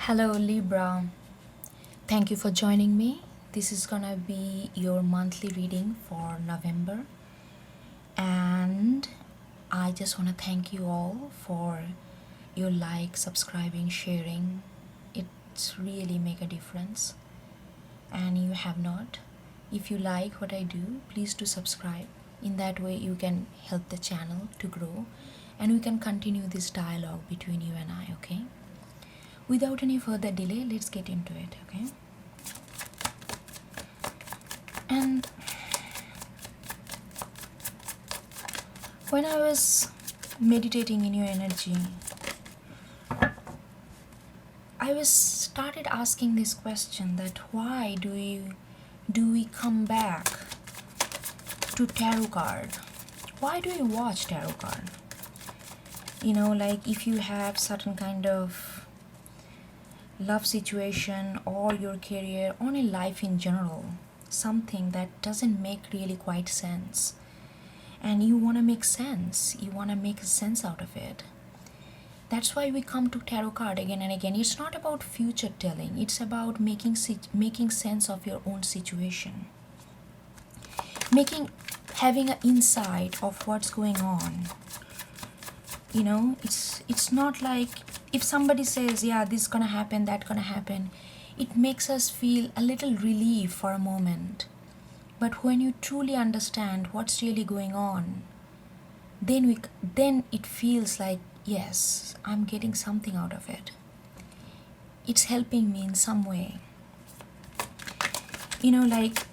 Hello Libra, thank you for joining me. This is gonna be your monthly reading for November, and I just want to thank you all for your like, subscribing, sharing. It's really make a difference. And you have not, if you like what I do, please do subscribe. In that way you can help the channel to grow and we can continue this dialogue between you and I, okay? Without any further delay, let's get into it, okay? And when I was meditating in your energy, I was started asking this question that why do we come back to tarot card? Why do you watch tarot card? Like if you have certain kind of love situation or your career or in life in general, something that doesn't make really quite sense, and you want to make sense, you want to make sense out of it. That's why we come to tarot card again and again. It's not about future telling, it's about making sense of your own situation, having an insight of what's going on. It's not like if somebody says, yeah, this is gonna happen, that gonna happen, it makes us feel a little relief for a moment. But when you truly understand what's really going on, then it feels like, yes, I'm getting something out of it. It's helping me in some way. Like,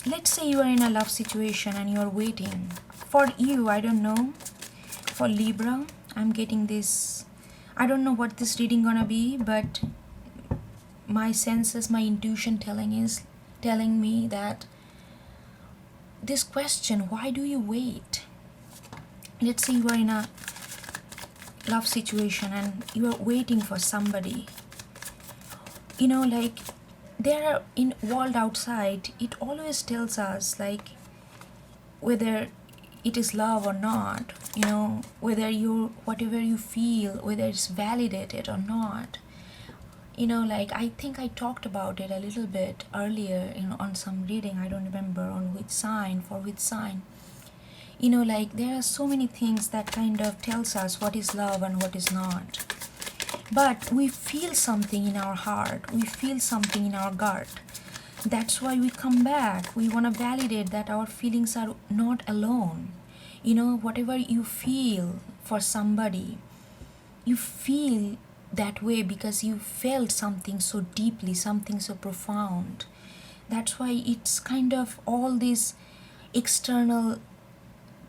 let's say you are in a love situation and you are waiting. For you, I don't know, for Libra, I'm getting this, I don't know what this reading gonna be, but my senses, my intuition telling me that this question, why do you wait? Let's say you are in a love situation and you are waiting for somebody. Like there are in world outside, it always tells us like whether it is love or not, whether whatever you feel, whether it's validated or not. Like I think I talked about it a little bit earlier, on some reading, I don't remember on which sign, like there are so many things that kind of tells us what is love and what is not. But we feel something in our heart, we feel something in our gut. That's why we come back. We want to validate that our feelings are not alone. Whatever you feel for somebody, you feel that way because you felt something so deeply, something so profound. That's why it's kind of all this external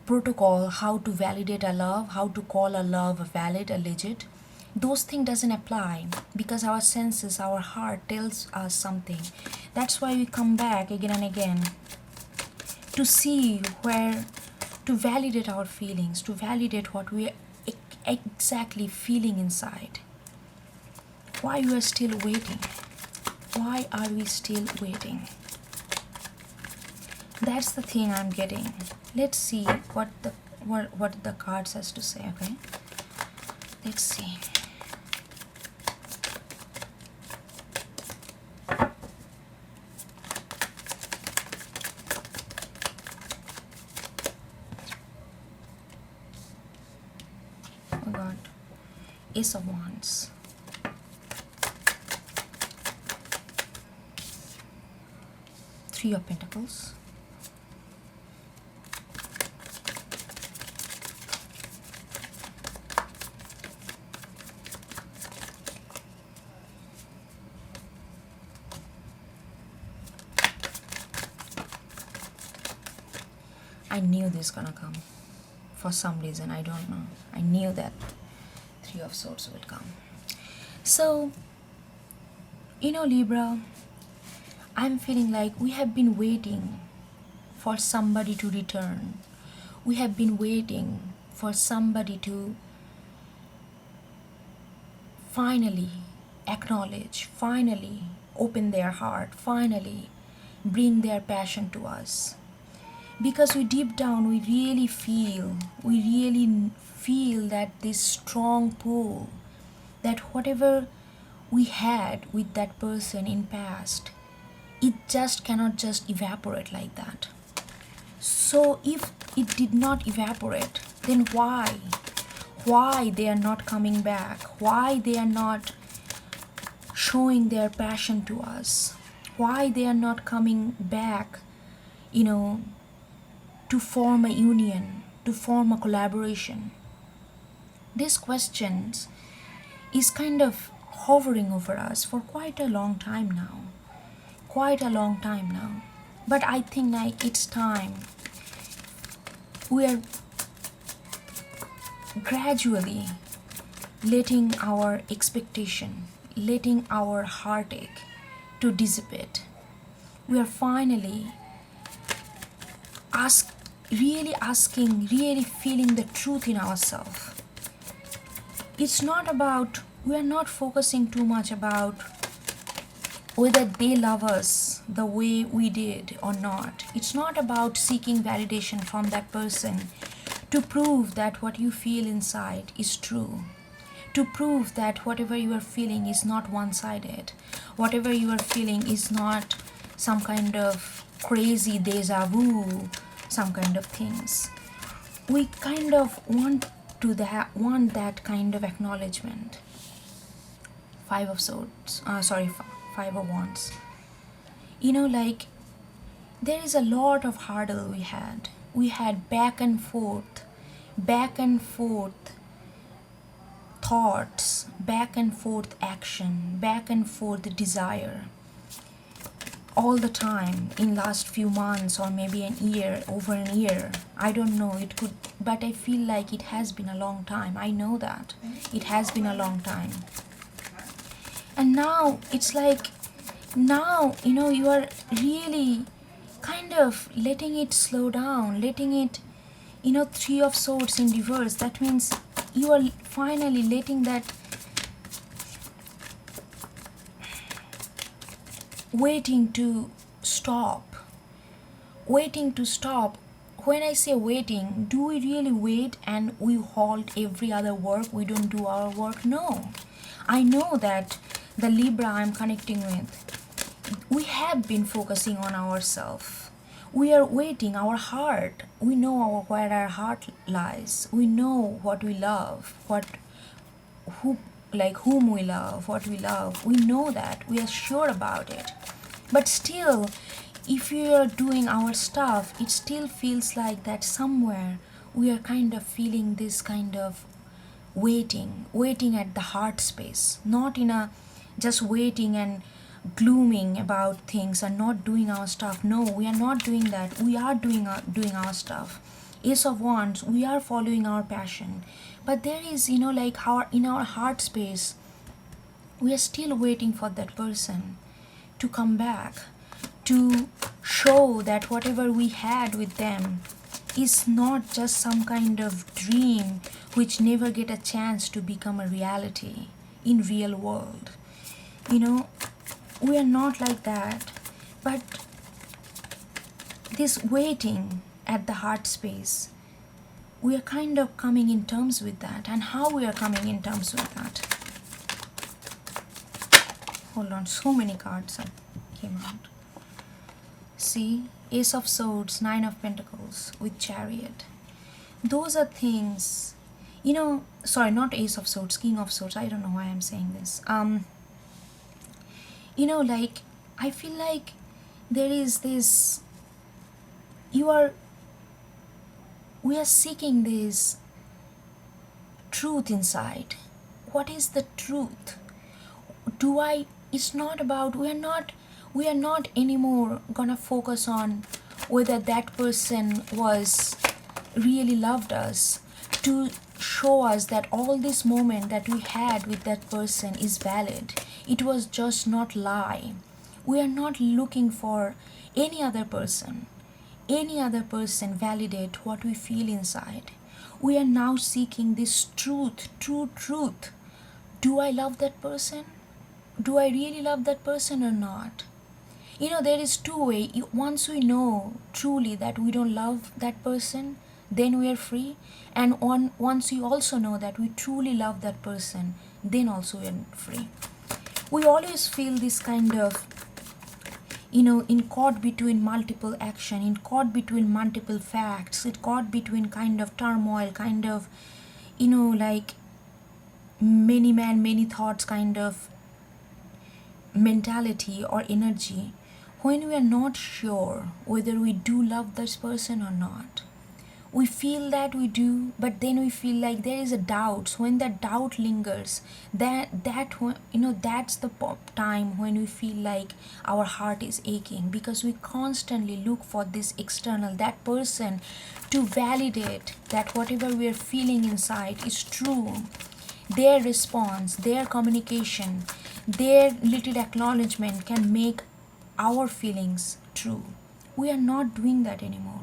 protocol, how to validate a love, how to call a love valid, a legit. Those things doesn't apply because our senses, our heart tells us something. That's why we come back again and again to see to validate our feelings, to validate what we are exactly feeling inside. Why we are still waiting? Why are we still waiting? That's the thing I'm getting. Let's see what the cards has to say, okay? Let's see. Oh God. Ace of Wands. Three of Pentacles. I knew this gonna come. For some reason, I don't know. I knew that Three of Swords will come. So, Libra, I'm feeling like we have been waiting for somebody to return. We have been waiting for somebody to finally acknowledge, finally open their heart, finally bring their passion to us. Because we deep down, we really feel that this strong pull, that whatever we had with that person in past, it just cannot just evaporate like that. So if it did not evaporate, then why they are not coming back, why they are not showing their passion to us, why they are not coming back, to form a union, to form a collaboration. These questions is kind of hovering over us for quite a long time now. But I think like it's time. We are gradually letting our expectation, letting our heartache to dissipate. We are finally really feeling the truth in ourselves. It's not about, we are not focusing too much about whether they love us the way we did or not. It's not about seeking validation from that person to prove that what you feel inside is true, to prove that whatever you are feeling is not one-sided, whatever you are feeling is not some kind of crazy deja vu, some kind of things. We kind of want that kind of acknowledgement. Five of Wands. There is a lot of hurdle we had. We had back and forth thoughts, back and forth action, back and forth desire, all the time in last few months, or maybe over a year. I don't know, it could, but I feel like it has been a long time. I know that it has been a long time. And now it's like, you are really kind of letting it slow down, letting it, Three of Swords in reverse. That means you are finally letting that waiting to stop. When I say waiting, do we really wait and we halt every other work? We don't do our work? No. I know that the Libra I'm connecting with, we have been focusing on ourselves. We are waiting, our heart, we know where our heart lies. We know what we love, whom we love, what we love. We know that, we are sure about it. But still, if we are doing our stuff, it still feels like that somewhere we are kind of feeling this kind of waiting at the heart space, not in a just waiting and glooming about things and not doing our stuff. No, we are not doing that. We are doing our stuff. Ace of Wands, we are following our passion. But there is, in our heart space, we are still waiting for that person to come back, to show that whatever we had with them is not just some kind of dream which never get a chance to become a reality in real world. We are not like that. But this waiting at the heart space, we are kind of coming in terms with that. And how we are coming in terms with that? Hold on, so many cards came out. See, Ace of Swords, Nine of Pentacles with Chariot. Those are things, sorry, not Ace of Swords, King of Swords. I don't know why I'm saying this. I feel like there is this, we are seeking this truth inside. What is the truth? It's not about, we are not anymore gonna focus on whether that person was really loved us, to show us that all this moment that we had with that person is valid. It was just not lie. We are not looking for any other person validate what we feel inside. We are now seeking this truth, true truth. Do I love that person? Do I really love that person or not? There is two ways. Once we know truly that we don't love that person, then we are free. And once we also know that we truly love that person, then also we are free. We always feel this kind of, in caught between multiple action, in caught between multiple facts, it caught between kind of turmoil, kind of, like many man, many thoughts kind of mentality or energy, when we are not sure whether we do love this person or not. We feel that we do, but then we feel like there is a doubt. When that doubt lingers, that's the time when we feel like our heart is aching, because we constantly look for this external, that person, to validate that whatever we are feeling inside is true. Their response, their communication, their little acknowledgement can make our feelings true. We are not doing that anymore.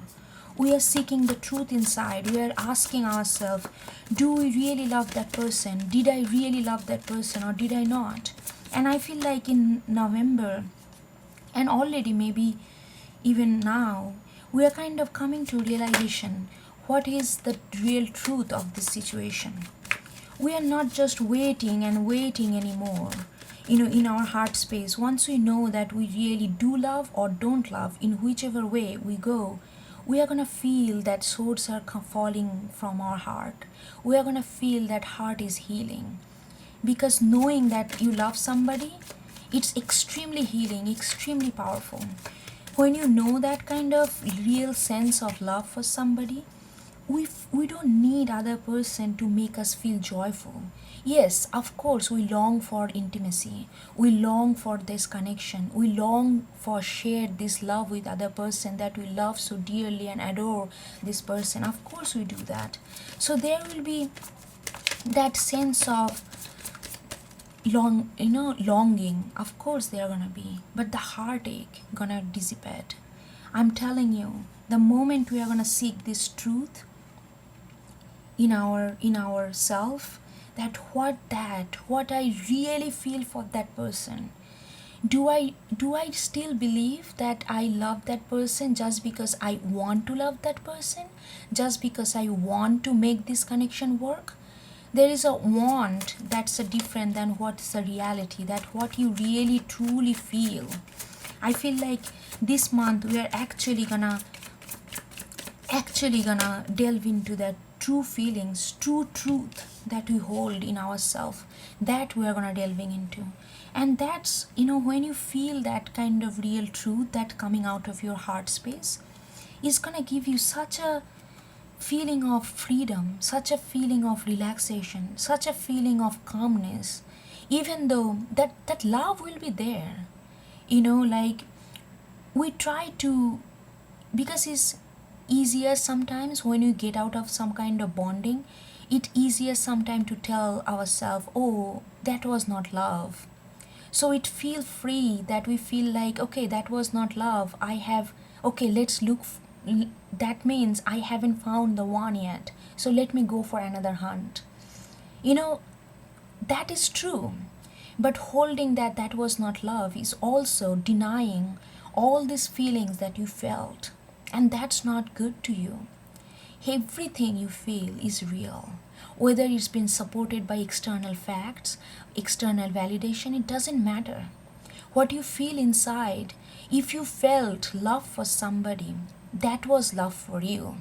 We are seeking the truth inside. We are asking ourselves, do we really love that person? Did I really love that person, or did I not? And I feel like in November, and already maybe even now, we are kind of coming to realization what is the real truth of this situation. We are not just waiting and waiting anymore, in our heart space. Once we know that we really do love or don't love, in whichever way we go, we are going to feel that swords are falling from our heart. We are going to feel that heart is healing. Because knowing that you love somebody, it's extremely healing, extremely powerful. When you know that kind of real sense of love for somebody, we don't need other person to make us feel joyful. Yes, of course, we long for intimacy. We long for this connection. We long for share this love with other person that we love so dearly and adore this person. Of course, we do that. So there will be that sense of longing. Of course, there are gonna be, but the heartache gonna dissipate. I'm telling you, the moment we are gonna seek this truth in our self, that what I really feel for that person. Do I still believe that I love that person just because I want to love that person, just because I want to make this connection work? There is a want that's a different than what's the reality, that what you really truly feel. I feel like this month we are actually gonna delve into that true feelings, true truth that we hold in ourselves, that we are gonna delving into. And that's, when you feel that kind of real truth that coming out of your heart space, is gonna give you such a feeling of freedom, such a feeling of relaxation, such a feeling of calmness, even though that love will be there. Like we try to, because it's easier sometimes when you get out of some kind of bonding, it's easier sometimes to tell ourselves, oh, that was not love. So it feels free, that we feel like, okay, that was not love. Let's look, that means I haven't found the one yet. So let me go for another hunt. That is true. But holding that was not love is also denying all these feelings that you felt. And that's not good to you. Everything you feel is real. Whether it's been supported by external facts, external validation, it doesn't matter. What you feel inside, if you felt love for somebody, that was love for you.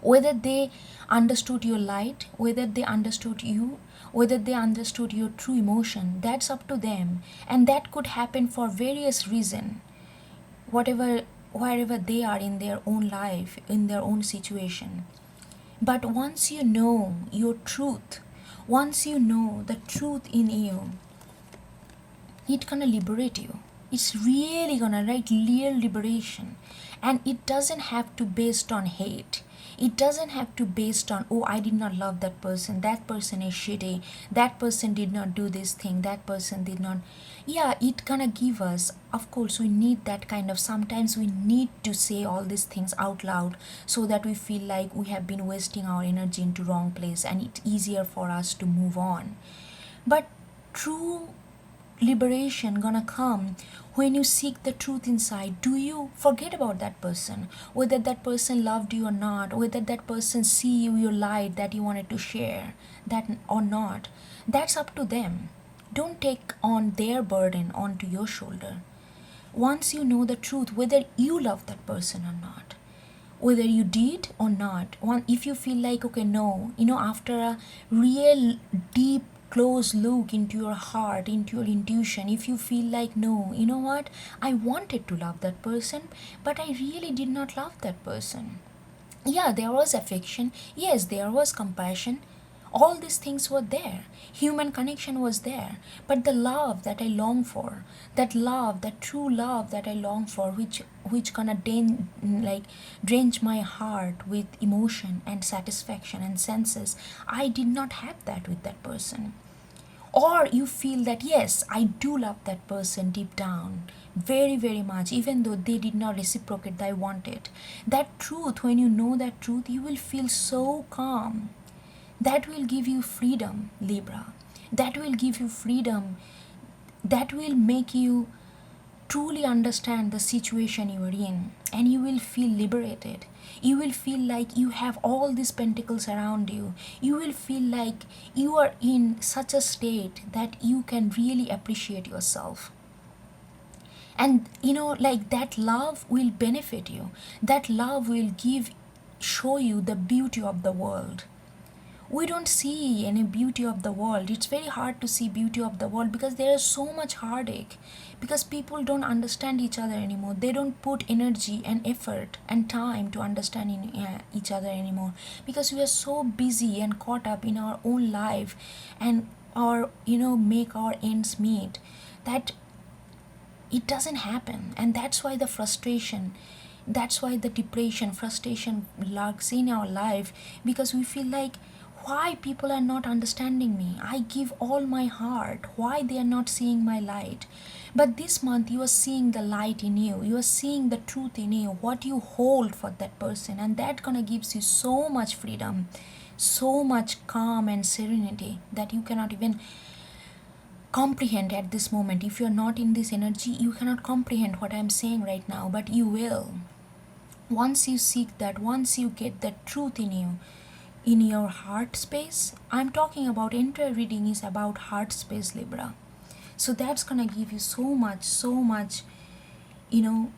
Whether they understood your light, whether they understood you, whether they understood your true emotion, that's up to them. And that could happen for various reasons. Wherever they are in their own life, in their own situation. But once you know your truth, once you know the truth in you, it's gonna liberate you. It's really gonna real liberation. And it doesn't have to based on hate. It doesn't have to based on, oh, I did not love that person is shitty, that person did not do this thing, that person did not. Yeah, it gonna give us, of course, we need that kind of, sometimes we need to say all these things out loud so that we feel like we have been wasting our energy into wrong place and it's easier for us to move on. But true liberation gonna come when you seek the truth inside. Do you forget about that person, whether that person loved you or not, whether that person see you your light that you wanted to share, that or not? That's up to them. Don't take on their burden onto your shoulder. Once you know the truth, whether you love that person or not, whether you did or not, if you feel like, okay, no, after a real deep close look into your heart, into your intuition, if you feel like, no, you know what, I wanted to love that person, but I really did not love that person. Yeah, there was affection, yes, there was compassion, all these things were there, human connection was there, but the love that I long for, that love, that true love that I long for, which gonna drench my heart with emotion and satisfaction and senses, I did not have that with that person. Or you feel that, yes, I do love that person deep down very, very much, even though they did not reciprocate that I wanted. That truth, when you know that truth, you will feel so calm. That will give you freedom, Libra. That will give you freedom. That will make you truly understand the situation you are in, and you will feel liberated. You will feel like you have all these pentacles around you. You will feel like you are in such a state that you can really appreciate yourself. And like that love will benefit you. That love will show you the beauty of the world. We don't see any beauty of the world. It's very hard to see beauty of the world because there is so much heartache, because people don't understand each other anymore. They don't put energy and effort and time to understand each other anymore, because we are so busy and caught up in our own life and our make our ends meet, that it doesn't happen. And that's why the frustration, that's why the depression, frustration lurks in our life, because we feel like, why people are not understanding me? I give all my heart. Why they are not seeing my light? But this month you are seeing the light in you. You are seeing the truth in you, what you hold for that person. And that gonna gives you so much freedom, so much calm and serenity that you cannot even comprehend at this moment. If you're not in this energy, you cannot comprehend what I'm saying right now, but you will. Once you seek that, once you get that truth in you, in your heart space. I'm talking about entire reading is about heart space, Libra. So that's gonna give you so much,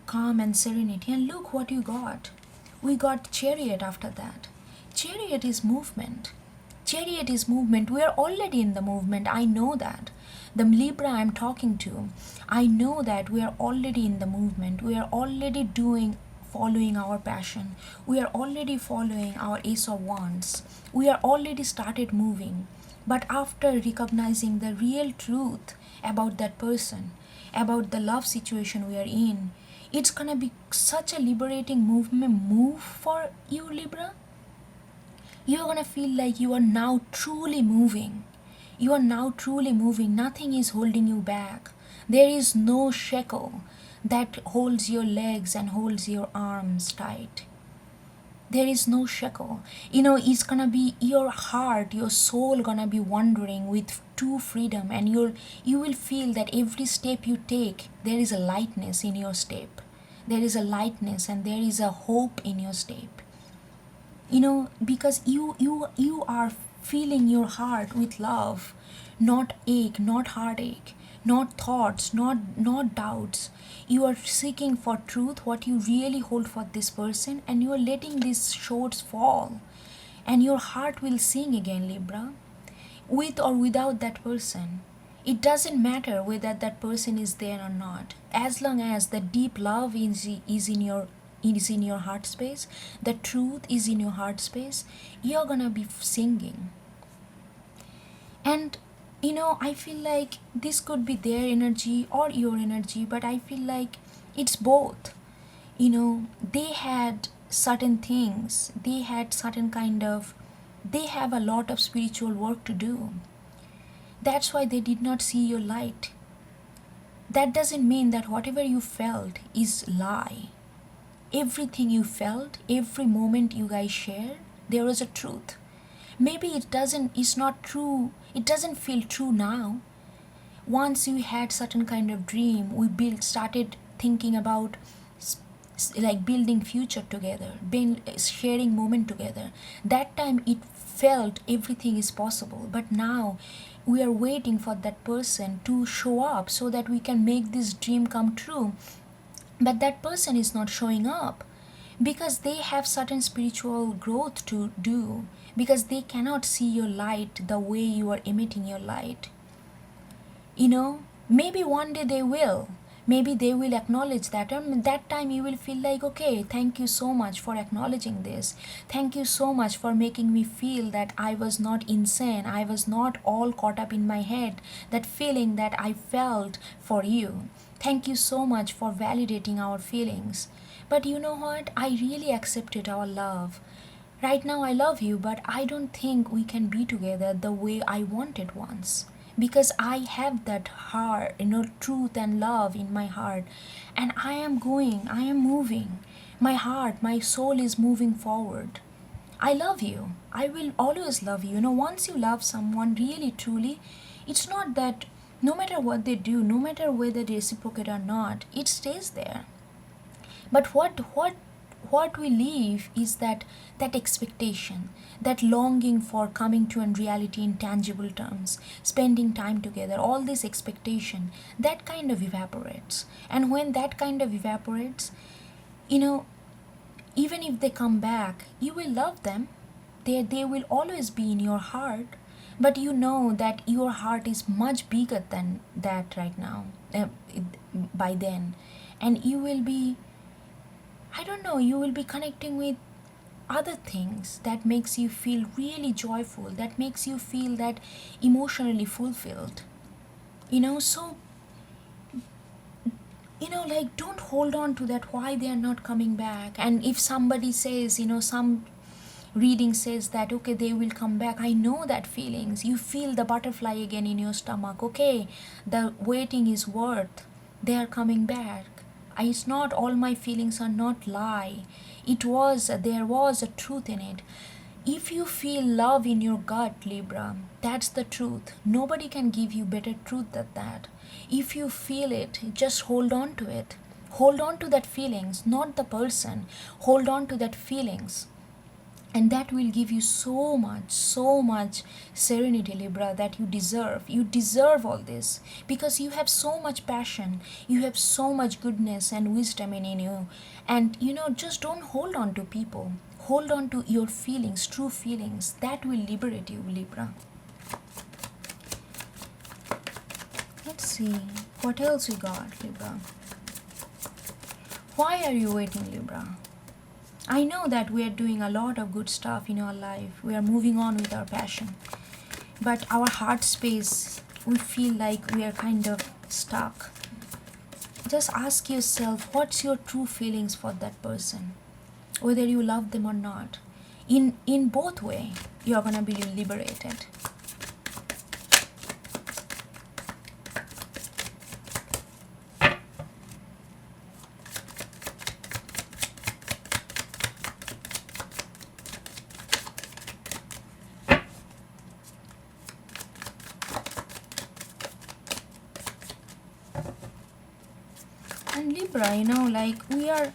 calm and serenity. And look what you got. We got Chariot after that. Chariot is movement. Chariot is movement. We are already in the movement. I know that. The Libra I'm talking to, I know that we are already in the movement. We are already following our passion. We are already following our Ace of Wands. We are already started moving. But after recognizing the real truth about that person, about the love situation we are in, it's gonna be such a liberating move for you, Libra. You're gonna feel like you are now truly moving. You are now truly moving. Nothing is holding you back. There is no shackle that holds your legs and holds your arms tight. There is no shackle. It's gonna be your heart, your soul gonna be wandering with true freedom, and you will feel that every step you take, there is a lightness in your step. There is a lightness and there is a hope in your step. Because you are filling your heart with love, not ache, not heartache, not thoughts, not doubts. You are seeking for truth, what you really hold for this person, and you are letting these shorts fall, and your heart will sing again, Libra, with or without that person. It doesn't matter whether that person is there or not, as long as the deep love is in your heart space, the truth is in your heart space, you're gonna be singing. And I feel like this could be their energy or your energy, but I feel like it's both. They had certain things, they have a lot of spiritual work to do. That's why they did not see your light. That doesn't mean that whatever you felt is lie. Everything you felt, every moment you guys shared, there was a truth. Maybe it's not true, it doesn't feel true now. Once you had certain kind of dream, we started thinking about like building future together, being sharing moment together. That time it felt everything is possible, but now we are waiting for that person to show up so that we can make this dream come true. But that person is not showing up because they have certain spiritual growth to do, because they cannot see your light the way you are emitting your light. Maybe one day they will. Maybe they will acknowledge that, and that time you will feel like, okay, thank you so much for acknowledging this. Thank you so much for making me feel that I was not insane. I was not all caught up in my head. That feeling that I felt for you. Thank you so much for validating our feelings. But you know what? I really accepted our love. Right now I love you, but I don't think we can be together the way I wanted once. Because I have that heart, truth and love in my heart. And I am moving. My heart, my soul is moving forward. I love you. I will always love you. Once you love someone really, truly, it's not that no matter what they do, no matter whether they reciprocate or not, it stays there. But what we leave is that expectation, that longing for coming to a reality in tangible terms, spending time together, all this expectation, that kind of evaporates. And when that kind of evaporates, even if they come back, you will love them. They will always be in your heart, but you know that your heart is much bigger than that right now, by then. And you will be, I don't know, you will be connecting with other things that makes you feel really joyful, that makes you feel that emotionally fulfilled. So, like, don't hold on to that why they are not coming back. And if somebody says, some reading says that, okay, they will come back, I know that feelings. You feel the butterfly again in your stomach. Okay, the waiting is worth, they are coming back. It's not, all my feelings are not lie. There was a truth in it. If you feel love in your gut, Libra, that's the truth. Nobody can give you better truth than that. If you feel it, just hold on to it. Hold on to that feelings, not the person. Hold on to that feelings. And that will give you so much serenity, Libra, that you deserve. You deserve all this because you have so much passion. You have so much goodness and wisdom in you. And, just don't hold on to people. Hold on to your feelings, true feelings. That will liberate you, Libra. Let's see. What else we got, Libra? Why are you waiting, Libra? I know that we are doing a lot of good stuff in our life. We are moving on with our passion. But our heart space, we feel like we are kind of stuck. Just ask yourself, what's your true feelings for that person? Whether you love them or not. In both way, you're going to be liberated. And Libra, like we are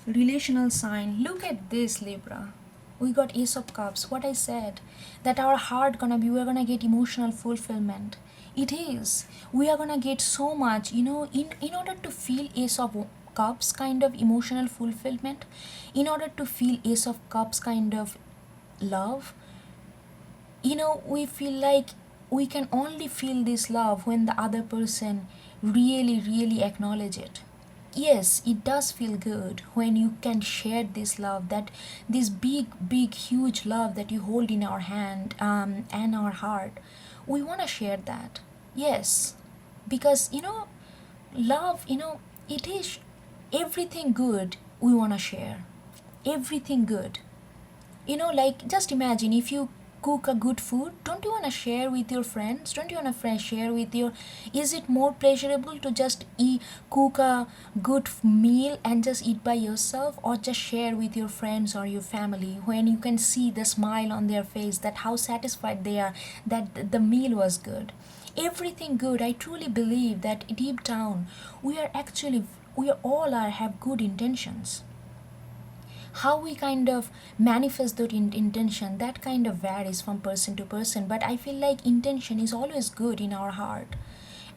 relational sign. Look at this, Libra. We got Ace of Cups. What I said, that our heart we're gonna get emotional fulfillment. It is. We are gonna get so much, in order to feel Ace of Cups kind of emotional fulfillment, in order to feel Ace of Cups kind of love, we feel like we can only feel this love when the other person really acknowledge it. Yes, it does feel good when you can share this love, that this big huge love that you hold in our hand, and our heart. We want to share that. Yes, because love, it is everything good we want to share. Everything good. Like, just imagine if you cook a good food, don't you want to share with your friends? Don't you want to share with your, is it more pleasurable to just cook a good meal and just eat by yourself, or just share with your friends or your family, when you can see the smile on their face, that how satisfied they are that the meal was good? Everything good. I truly believe that deep down we are actually we all have good intentions. How we kind of manifest that intention, that kind of varies from person to person, but I feel like intention is always good in our heart.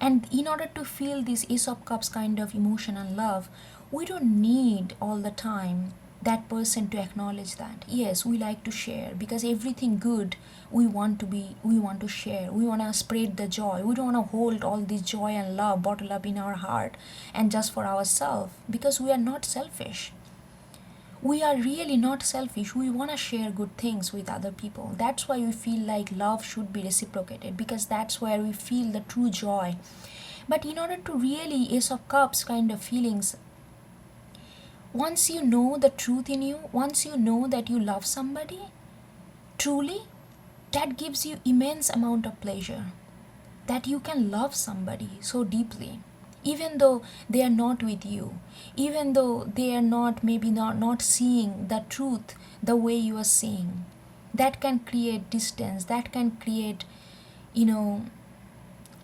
And in order to feel this Ace of Cups kind of emotion and love, we don't need all the time that person to acknowledge that. Yes, we like to share, because everything good we want to share. We want to spread the joy. We don't want to hold all this joy and love bottled up in our heart and just for ourselves, because we are not selfish. We are really not selfish. We want to share good things with other people. That's why we feel like love should be reciprocated, because that's where we feel the true joy. But in order to really Ace of Cups kind of feelings, once you know the truth in you, once you know that you love somebody truly, that gives you immense amount of pleasure, that you can love somebody so deeply, even though they are not with you, even though they are not seeing the truth the way you are seeing. That can create distance, that can create,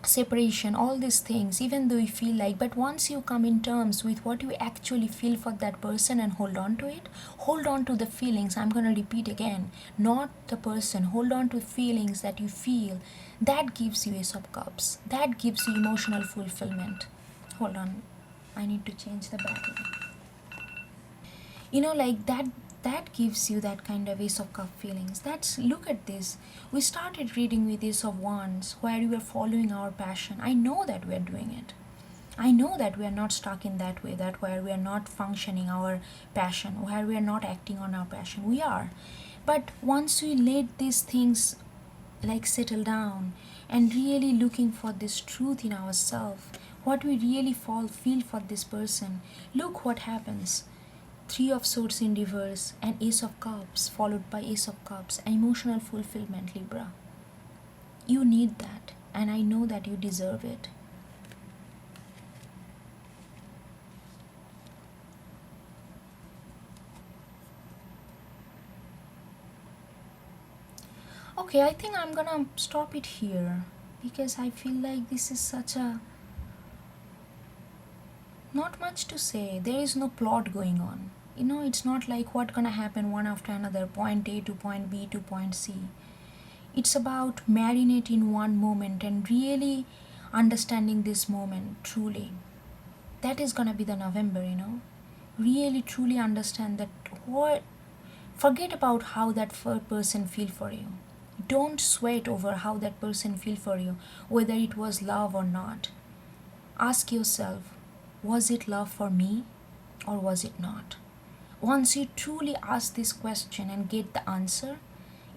separation, all these things, even though you feel like. But once you come in terms with what you actually feel for that person and hold on to it, hold on to the feelings. I'm going to repeat again, not the person. Hold on to feelings that you feel. That gives you Ace of Cups. That gives you emotional fulfillment. Hold on, I need to change the battery. Like that gives you that kind of Ace of Cup feelings. Look at this. We started reading with Ace of Wands, where we were following our passion. I know that we are doing it. I know that we are not stuck in that way, that where we are not functioning our passion, where we are not acting on our passion. We are. But once we let these things like settle down and really looking for this truth in ourselves, what we really feel for this person, look what happens. 3 of Swords in reverse and Ace of Cups followed by Ace of Cups. Emotional fulfillment, Libra. You need that, and I know that you deserve it. Okay, I think I'm gonna stop it here, because I feel like this is such a not much to say. There is no plot going on. It's not like what gonna happen one after another, point A to point B to point C. It's about marinating one moment and really understanding this moment truly. That is gonna be the November, Really truly understand that forget about how that person feel for you. Don't sweat over how that person feel for you, whether it was love or not. Ask yourself, was it love for me or was it not? Once you truly ask this question and get the answer,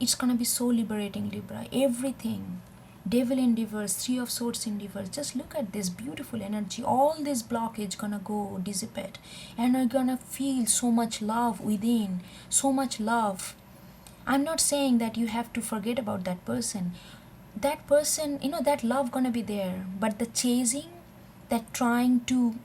it's gonna be so liberating, Libra. Everything, Devil in reverse, 3 of Swords in reverse, just look at this beautiful energy. All this blockage gonna go dissipate, and you're gonna feel so much love within, so much love. I'm not saying that you have to forget about that person. That person, that love gonna be there, but the chasing, that trying to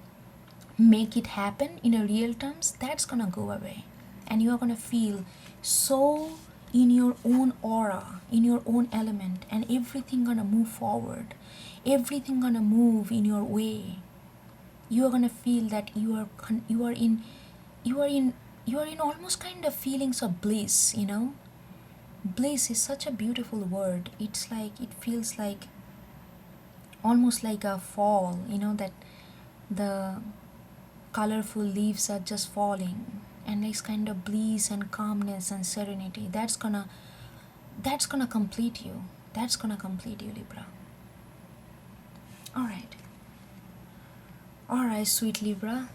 make it happen in a real terms, that's gonna go away, and you're gonna feel so in your own aura, in your own element, and everything gonna move forward, everything gonna move in your way. You are gonna feel that you are in almost kind of feelings of bliss. Bliss is such a beautiful word. It's like, it feels like almost like a fall, that the colorful leaves are just falling, and it's kind of bliss and calmness and serenity. That's gonna complete you. That's gonna complete you, Libra. Alright, sweet Libra.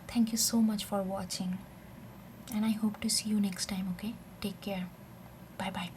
Thank you so much for watching, and I hope to see you next time, okay? Take care. Bye bye.